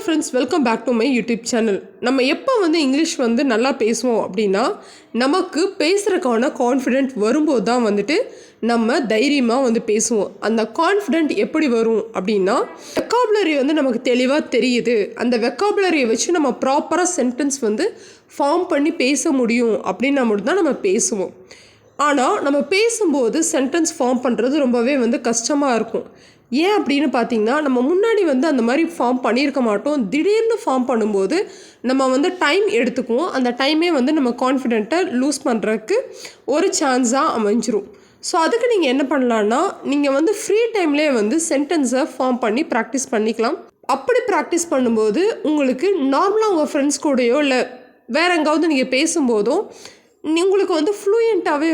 Friends, welcome back to my YouTube channel. நம்ம எப்போ English நல்லா பேசுவோம் அப்படின்னா, நமக்கு பேசுகிறக்கான கான்ஃபிடென்ட் வரும்போது தான் நம்ம தைரியமாக பேசுவோம். அந்த கான்ஃபிடென்ட் எப்படி வரும் அப்படின்னா, வெக்காபுலரி நமக்கு தெளிவாக தெரியுது. அந்த வெக்காபுலரியை வச்சு நம்ம ப்ராப்பராக சென்டென்ஸ் ஃபார்ம் பண்ணி பேச முடியும் அப்படின்னா மட்டும் தான் நம்ம பேசுவோம். ஆனால் நம்ம பேசும்போது சென்டென்ஸ் ஃபார்ம் பண்ணுறது ரொம்பவே கஷ்டமாக இருக்கும். ஏன் அப்படின்னு பார்த்தீங்கன்னா, நம்ம முன்னாடி அந்த மாதிரி ஃபார்ம் பண்ணியிருக்க மாட்டோம். திடீர்னு ஃபார்ம் பண்ணும்போது நம்ம டைம் எடுத்துக்குவோம். அந்த டைமே நம்ம கான்ஃபிடென்ட்டை லூஸ் பண்ணுறதுக்கு ஒரு சான்ஸாக அமைஞ்சிரும். ஸோ அதுக்கு நீங்கள் என்ன பண்ணலான்னா, நீங்கள் ஃப்ரீ டைம்லேயே சென்டென்ஸை ஃபார்ம் பண்ணி ப்ராக்டிஸ் பண்ணிக்கலாம். அப்படி ப்ராக்டிஸ் பண்ணும்போது உங்களுக்கு நார்மலாக உங்கள் ஃப்ரெண்ட்ஸ் கூடயோ இல்லை வேறு எங்காவது நீங்கள் பேசும்போதும் உங்களுக்கு ஃப்ளூயண்ட்டாகவே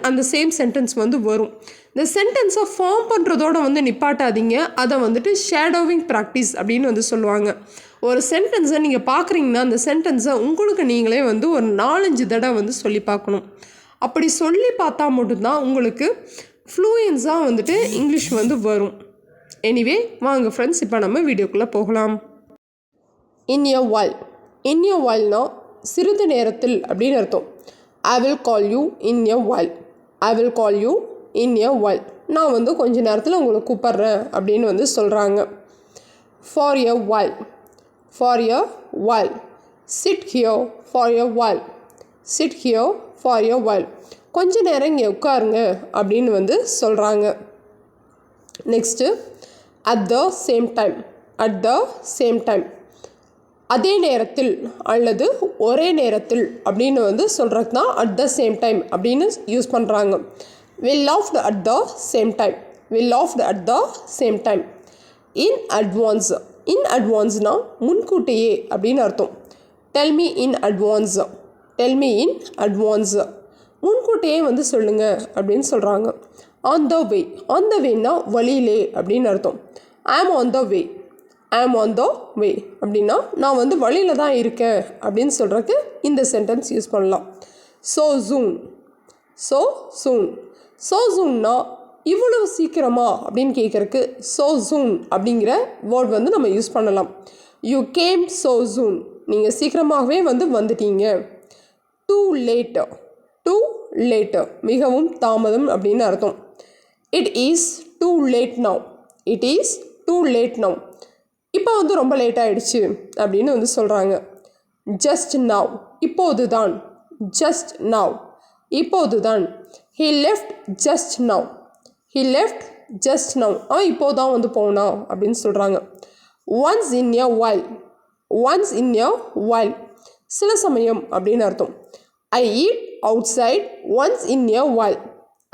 அந்த சேம் சென்டென்ஸ் வரும். இந்த சென்டென்ஸை ஃபார்ம் பண்ணுறதோட நிப்பாட்டாதீங்க. அதை ஷேடோவிங் ப்ராக்டிஸ் அப்படின்னு சொல்லுவாங்க. ஒரு சென்டென்ஸை நீங்கள் பார்க்குறீங்கன்னா அந்த சென்டென்ஸை உங்களுக்கு நீங்களே ஒரு 4-5 தடவை சொல்லி பார்க்கணும். அப்படி சொல்லி பார்த்தா மட்டும்தான் உங்களுக்கு ஃப்ளூயன்ஸாக இங்கிலீஷ் வரும். எனிவே வாங்க ஃப்ரெண்ட்ஸ், இப்போ நம்ம வீடியோக்குள்ளே போகலாம். இன் எ வைல். இன் எ வைல்னா சிறிது நேரத்தில் அப்படின்னு அர்த்தம். I will call you in a while. I will call you in a while. நான் கொஞ்ச நேரத்தில் உங்களை கூப்பிட்றேன் அப்படின்னு சொல்கிறாங்க. For a while. For a while. Sit here for a while. Sit here for a while. கொஞ்ச நேரம் இங்கே உட்காருங்க அப்படின்னு சொல்கிறாங்க. Next at the same time. At the same time. அதே நேரத்தில் அல்லது ஒரே நேரத்தில் அப்படின்னு சொல்கிறது தான் அட் த சேம் டைம் அப்படின்னு யூஸ் பண்ணுறாங்க. We laughed at the same time. We laughed at the same time. In advance. In advanceனா முன்கூட்டியே அப்படின்னு அர்த்தம். Tell me in advance. Tell me in advance. முன்கூட்டியே சொல்லுங்கள் அப்படின்னு சொல்கிறாங்க. On the way. On the wayனா வழியிலே அப்படின்னு அர்த்தம். I am on the way. I am on the way அப்படின்னா நான் வழியில் தான் இருக்கேன் அப்படின்னு சொல்கிறதுக்கு இந்த சென்டென்ஸ் யூஸ் பண்ணலாம். So soon. So soon. So soonனா இவ்வளவு சீக்கிரமா அப்படின்னு கேட்குறக்கு so soon அப்படிங்கிற வேர்ட் நம்ம யூஸ் பண்ணலாம். You came so soon. நீங்கள் சீக்கிரமாகவே வந்துட்டீங்க. Too late. Too late மிகவும் தாமதம் அப்படின்னு அர்த்தம். It is too late now. It is too late now. இப்போ ரொம்ப லேட் ஆகிடுச்சு அப்படின்னு சொல்கிறாங்க. Just now. இப்போது தான். Just now. இப்போது தான். He left just now. He left just now. அவன் இப்போது தான் போனான் அப்படின்னு சொல்கிறாங்க. Once in a while. Once in a while. சில சமயம் அப்படின்னு அர்த்தம். I eat outside once in a while.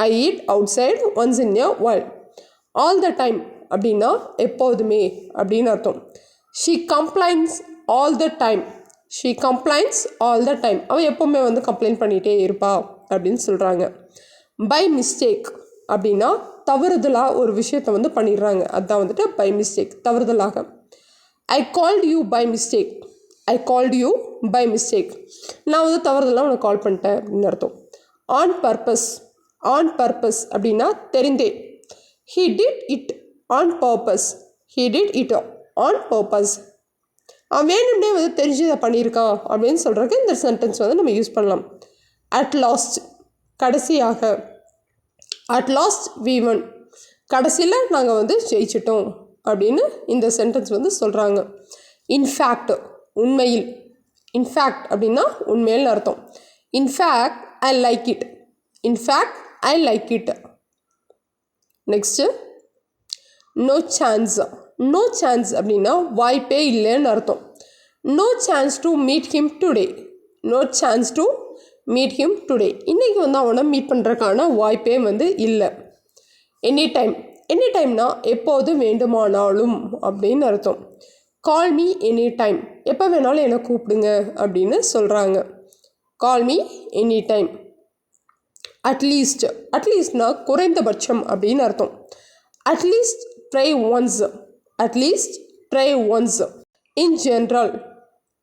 I eat outside once in a while. All the time அப்படின்னா எப்போதுமே அப்படின்னு அர்த்தம். She complains all the time. She complains all the time. அவள் எப்போவுமே கம்ப்ளைண்ட் பண்ணிகிட்டே இருப்பா அப்படின்னு சொல்கிறாங்க. பை மிஸ்டேக் அப்படின்னா தவறுதலாக ஒரு விஷயத்தை பண்ணிடுறாங்க. அதுதான் பை மிஸ்டேக், தவறுதலாக. I called you by mistake. I called you by mistake. நான் தவறுதலாக உனக்கு கால் பண்ணிட்டேன் அப்படின்னு அர்த்தம். On purpose. On purpose அப்படின்னா தெரிந்தே. He did it on purpose. He did it on purpose. அவன் வேணும்னே தெரிஞ்சு இதை பண்ணியிருக்கான் அப்படின்னு சொல்கிறதுக்கு இந்த சென்டென்ஸ் நம்ம யூஸ் பண்ணலாம். At last. கடைசியாக. At last we won. கடைசியில் நாங்கள் ஜெயிச்சிட்டோம் அப்படின்னு இந்த சென்டென்ஸ் சொல்கிறாங்க. இன்ஃபேக்ட். உண்மையில். இன்ஃபேக்ட் அப்படின்னா உண்மையில் அர்த்தம். In fact I like it. In fact I like it. Next no chance. No chance அப்படின்னா வாய்ப்பே இல்லைன்னு அர்த்தம். No chance to meet him today. No chance to meet him today. இன்றைக்கி அவனை மீட் பண்ணுறதுக்கான வாய்ப்பே இல்லை. Any time. எனி டைம்னா எப்போது வேண்டுமானாலும் அப்படின்னு அர்த்தம். Call me any time. எப்போ வேணாலும் என்னை கூப்பிடுங்க அப்படின்னு சொல்கிறாங்க. Call me any time. At least. அட்லீஸ்ட்னா குறைந்தபட்சம் அப்படின்னு அர்த்தம். At least try once. At least try once. In general.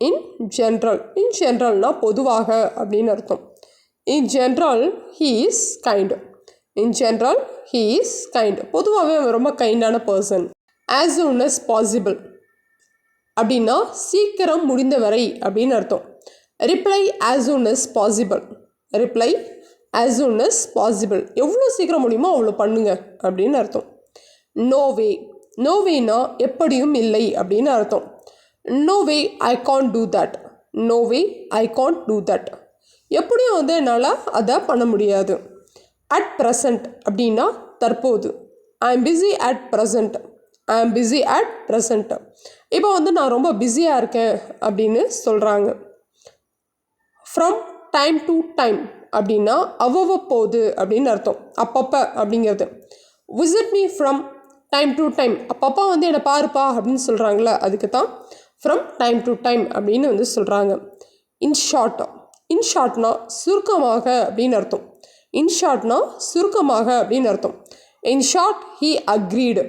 In general. In ஜென்ரல்னா பொதுவாக அப்படின்னு அர்த்தம். In general he is kind. In general he is kind. பொதுவாகவே ரொம்ப கைண்டான person. As soon as possible. அப்படின்னா சீக்கிரம் முடிந்தவரை அப்படின்னு அர்த்தம். Reply as soon as possible. Reply as soon as possible. எவ்வளோ சீக்கிரம் முடியுமோ அவ்வளோ பண்ணுங்க அப்படின்னு அர்த்தம். நோ வே. நோ வேனா எப்படியும் இல்லை அப்படின்னு அர்த்தம். No way I can't do that. No way I can't do that. எப்படியும் வந்து என்னால் அதை பண்ண முடியாது. அட் ப்ரெசண்ட் அப்படின்னா தற்போது. I am busy at present. I am busy at present. இப்போ வந்து நான் ரொம்ப பிஸியாக இருக்கேன் அப்படின்னு சொல்கிறாங்க. ஃப்ரம் டைம் டு டைம் அப்படின்னா அவ்வப்போது அப்படின்னு அர்த்தம். அப்பப்போ அப்படிங்கிறது. Visit me from time to time. அப்பப்போ வந்து என்னை பாருப்பா அப்படின்னு சொல்கிறாங்களே அதுக்கு தான் ஃப்ரம் டைம் டு டைம் அப்படின்னு வந்து சொல்கிறாங்க. In short. இன் ஷார்ட்னா சுருக்கமாக அப்படின்னு அர்த்தம். இன் ஷார்ட்னா சுருக்கமாக அப்படின்னு அர்த்தம். In short he agreed.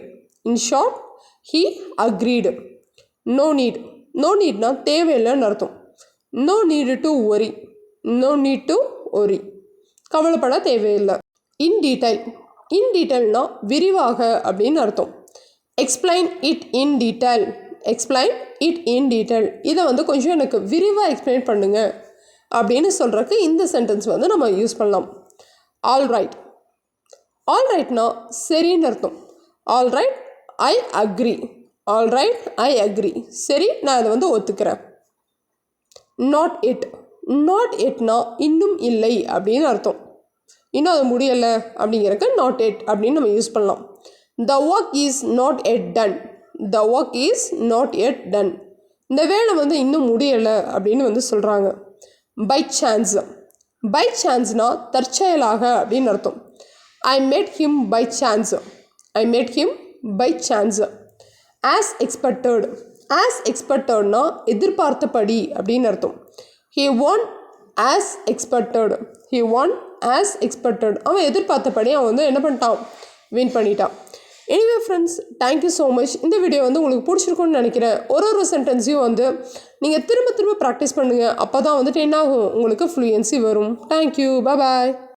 In short he agreed. No need. No நீட்னா தேவையில்லைன்னு அர்த்தம். No need to worry. No need to worry. கவலைப்பட தேவையில்லை. In detail. இன் டீட்டெயில்னா விரிவாக அப்படின்னு அர்த்தம். Explain it in detail. Explain it in detail. இதை வந்து கொஞ்சம் எனக்கு விரிவாக எக்ஸ்பிளைன் பண்ணுங்க அப்படின்னு சொல்கிறதுக்கு இந்த சென்டென்ஸ் வந்து நம்ம யூஸ் பண்ணலாம். All right. ஆல் ரைட்னா சரின்னு அர்த்தம். All right I agree. All right I agree. சரி நான் அதை வந்து ஒத்துக்கிறேன். Not it. நாட் இட்னா இன்னும் இல்லை அப்படின்னு அர்த்தம். இன்னும் அது முடியலை அப்படிங்கிறதுக்கு நாட் இட் அப்படின்னு நம்ம யூஸ் பண்ணலாம். The work is not yet done. The work is not yet done. இந்த வேலை வந்து இன்னும் முடியலை அப்படின்னு வந்து சொல்கிறாங்க. By chance. பை சான்ஸ்னால் தற்செயலாக அப்படின்னு அர்த்தம். I met him by chance. I met him by chance. As expected. As எக்ஸ்பெக்டட்னா எதிர்பார்த்தபடி அப்படின்னு அர்த்தம். He won as expected. He won as expected. அவன் எதிர்பார்த்தபடி அவன் வந்து என்ன பண்ணிட்டான், வின் பண்ணிட்டான். Anyway friends, thank you so much. இந்த வீடியோ வந்து உங்களுக்கு பிடிச்சிருக்குன்னு நினைக்கிறேன். ஒரு சென்டென்ஸையும் வந்து நீங்கள் திரும்ப திரும்ப ப்ராக்டிஸ் பண்ணுங்கள். அப்போ தான் வந்துட்டு என்ன ஆகும், உங்களுக்கு ஃப்ளூயன்சி வரும். தேங்க்யூ. பாய்.